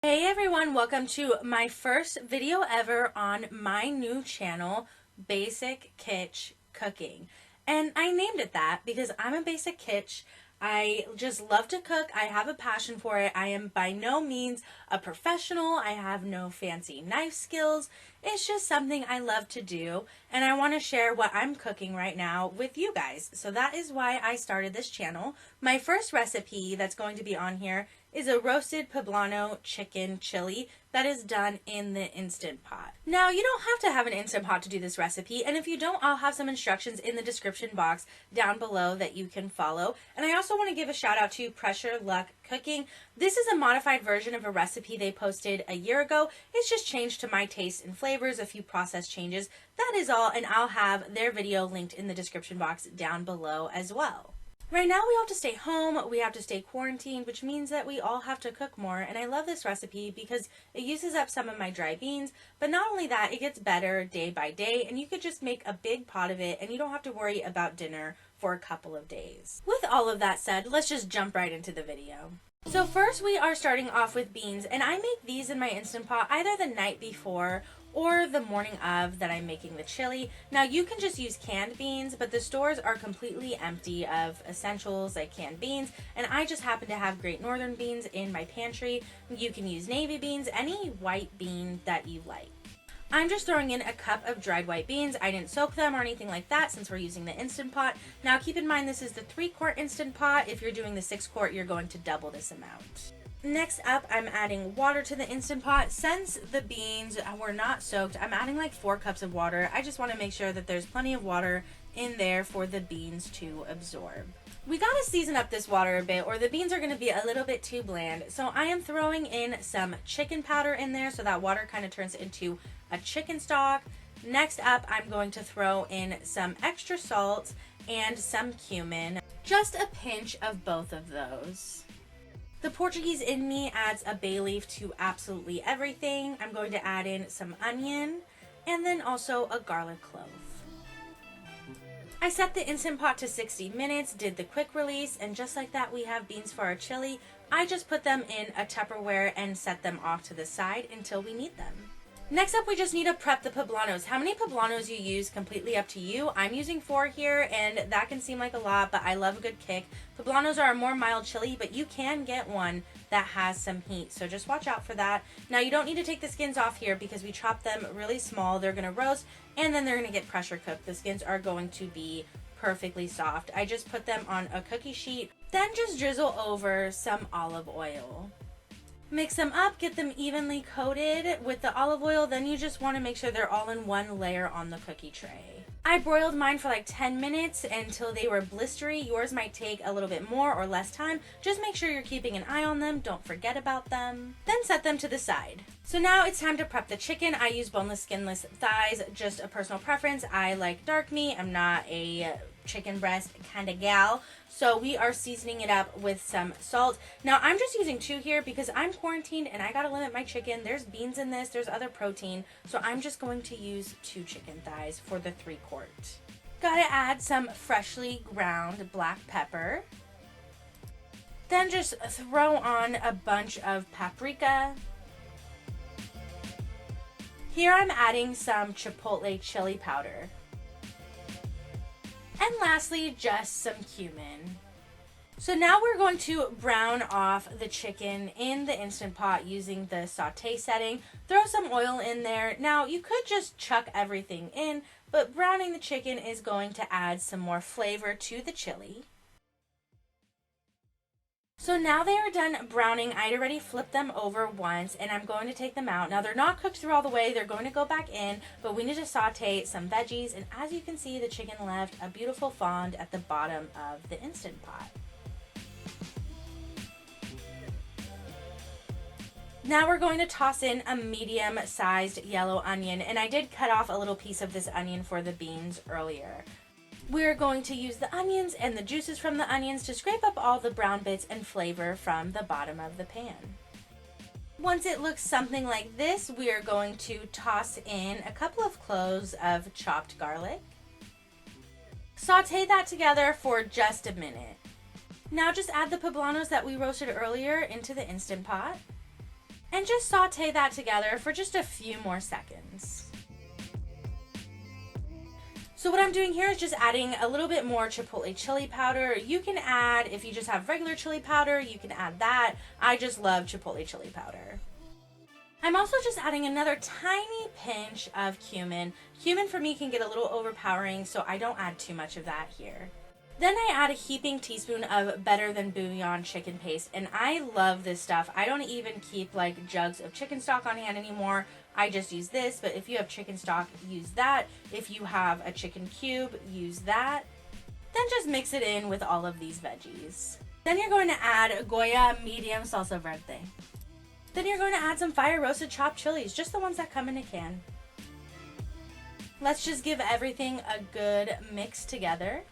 Hey everyone, welcome to my first video ever on my new channel, Basic Kitch Cooking. And I named it that because I'm a basic kitch. I just love to cook. I have a passion for it. I am by no means a professional. I have no fancy knife skills. It's just something I love to do, and I want to share what I'm cooking right now with you guys. So that is why I started this channel. My first recipe that's going to be on here is a roasted poblano chicken chili that is done in the Instant Pot. Now, you don't have to have an Instant Pot to do this recipe, and if you don't, I'll have some instructions in the description box down below that you can follow. And I also want to give a shout out to Pressure Luck Cooking. This is a modified version of a recipe they posted a year ago. It's just changed to my taste and flavors, a few process changes. That is all, and I'll have their video linked in the description box down below as well. Right now we have to stay home, we have to stay quarantined, which means that we all have to cook more, and I love this recipe because it uses up some of my dry beans, but not only that, it gets better day by day, and you could just make a big pot of it and you don't have to worry about dinner for a couple of days. With all of that said, let's just jump right into the video. So first we are starting off with beans, and I make these in my Instant Pot either the night before or the morning of that I'm making the chili. Now you can just use canned beans, but the stores are completely empty of essentials like canned beans, and I just happen to have Great Northern beans in my pantry. You can use navy beans, any white bean that you like. I'm just throwing in a cup of dried white beans. I didn't soak them or anything like that since we're using the Instant Pot. Now keep in mind this is the 3-quart Instant Pot. If you're doing the 6-quart, you're going to double this amount. Next up, I'm adding water to the Instant Pot. Since the beans were not soaked, I'm adding like 4 cups of water. I just want to make sure that there's plenty of water in there for the beans to absorb. We gotta season up this water a bit or the beans are gonna be a little bit too bland. So I am throwing in some chicken powder in there so that water kind of turns into a chicken stock. Next up, I'm going to throw in some extra salt and some cumin. Just a pinch of both of those. The Portuguese in me adds a bay leaf to absolutely everything. I'm going to add in some onion and then also a garlic clove. I set the Instant Pot to 60 minutes, did the quick release, and just like that we have beans for our chili. I just put them in a Tupperware and set them off to the side until we need them. Next up, we just need to prep the poblanos. How many poblanos you use, completely up to you. I'm using 4 here, and that can seem like a lot, but I love a good kick. Poblanos are a more mild chili, but you can get one that has some heat, so just watch out for that. Now, you don't need to take the skins off here because we chop them really small. They're going to roast, and then they're going to get pressure cooked. The skins are going to be perfectly soft. I just put them on a cookie sheet, then just drizzle over some olive oil. Mix them up, get them evenly coated with the olive oil, then you just want to make sure they're all in one layer on the cookie tray. I broiled mine for like 10 minutes until they were blistery. Yours might take a little bit more or less time. Just make sure you're keeping an eye on them, don't forget about them. Then set them to the side. So now it's time to prep the chicken. I use boneless, skinless thighs, just a personal preference. I like dark meat. I'm not a chicken breast kind of gal. So we are seasoning it up with some salt. Now I'm just using 2 here because I'm quarantined and I gotta limit my chicken. There's beans in this, there's other protein. So I'm just going to use 2 chicken thighs for the 3-quart. Gotta add some freshly ground black pepper. Then just throw on a bunch of paprika. Here I'm adding some chipotle chili powder. And lastly, just some cumin. So now we're going to brown off the chicken in the Instant Pot using the saute setting. Throw some oil in there. Now you could just chuck everything in, but browning the chicken is going to add some more flavor to the chili. So now they are done browning. I'd already flipped them over once and I'm going to take them out. Now they're not cooked through all the way, they're going to go back in, but we need to saute some veggies, and as you can see, the chicken left a beautiful fond at the bottom of the Instant Pot. Now we're going to toss in a medium-sized yellow onion, and I did cut off a little piece of this onion for the beans earlier. We're going to use the onions and the juices from the onions to scrape up all the brown bits and flavor from the bottom of the pan. Once it looks something like this, we are going to toss in a couple of cloves of chopped garlic. Saute that together for just a minute. Now just add the poblanos that we roasted earlier into the Instant Pot. And just saute that together for just a few more seconds. So what I'm doing here is just adding a little bit more chipotle chili powder. You can add, if you just have regular chili powder, you can add that. I just love chipotle chili powder. I'm also just adding another tiny pinch of cumin. Cumin for me can get a little overpowering, so I don't add too much of that here. Then I add a heaping teaspoon of better than bouillon chicken paste, and I love this stuff. I don't even keep like jugs of chicken stock on hand anymore. I just use this, but if you have chicken stock, use that. If you have a chicken cube, use that. Then just mix it in with all of these veggies. Then you're going to add goya medium salsa verde. Then you're going to add some fire roasted chopped chilies, just the ones that come in a can. Let's just give everything a good mix together.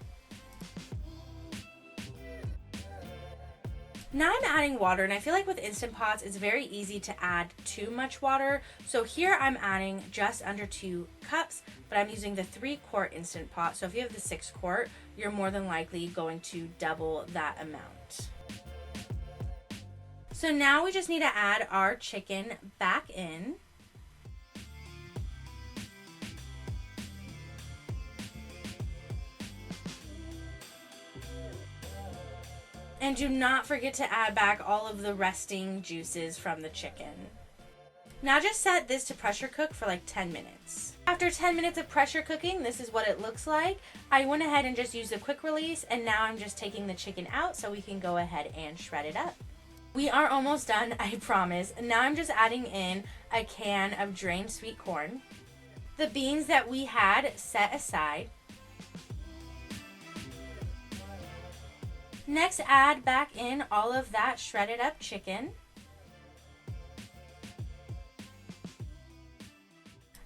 Now I'm adding water, and I feel like with Instant Pots, it's very easy to add too much water. So here I'm adding just under 2 cups, but I'm using the 3-quart Instant Pot. So if you have the 6-quart, you're more than likely going to double that amount. So now we just need to add our chicken back in. And do not forget to add back all of the resting juices from the chicken. Now just set this to pressure cook for like 10 minutes. After 10 minutes of pressure cooking, this is what it looks like. I went ahead and just used a quick release, and now I'm just taking the chicken out so we can go ahead and shred it up. We are almost done, I promise. Now I'm just adding in a can of drained sweet corn. The beans that we had set aside. Next, add back in all of that shredded up chicken.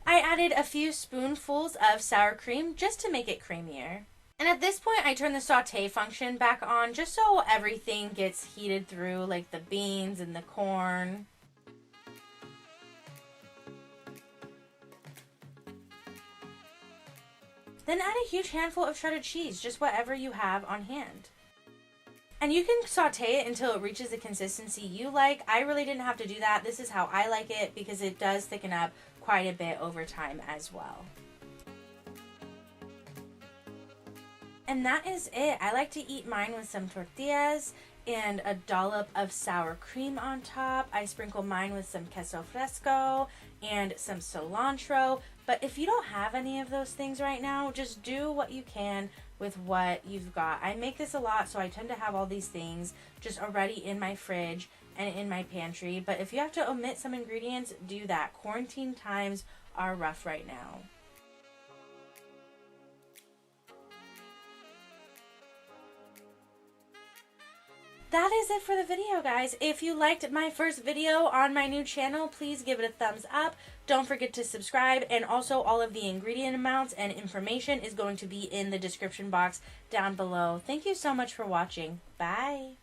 I added a few spoonfuls of sour cream just to make it creamier. And at this point, I turn the saute function back on just so everything gets heated through, like the beans and the corn. Then add a huge handful of shredded cheese, just whatever you have on hand. And you can saute it until it reaches the consistency you like. I really didn't have to do that. This is how I like it because it does thicken up quite a bit over time as well. And that is it. I like to eat mine with some tortillas and a dollop of sour cream on top. I sprinkle mine with some queso fresco and some cilantro. But if you don't have any of those things right now, just do what you can with what you've got. I make this a lot, so I tend to have all these things just already in my fridge and in my pantry. But if you have to omit some ingredients, do that. Quarantine times are rough right now. That is it for the video, guys. If you liked my first video on my new channel, please give it a thumbs up. Don't forget to subscribe, and also all of the ingredient amounts and information is going to be in the description box down below. Thank you so much for watching. Bye.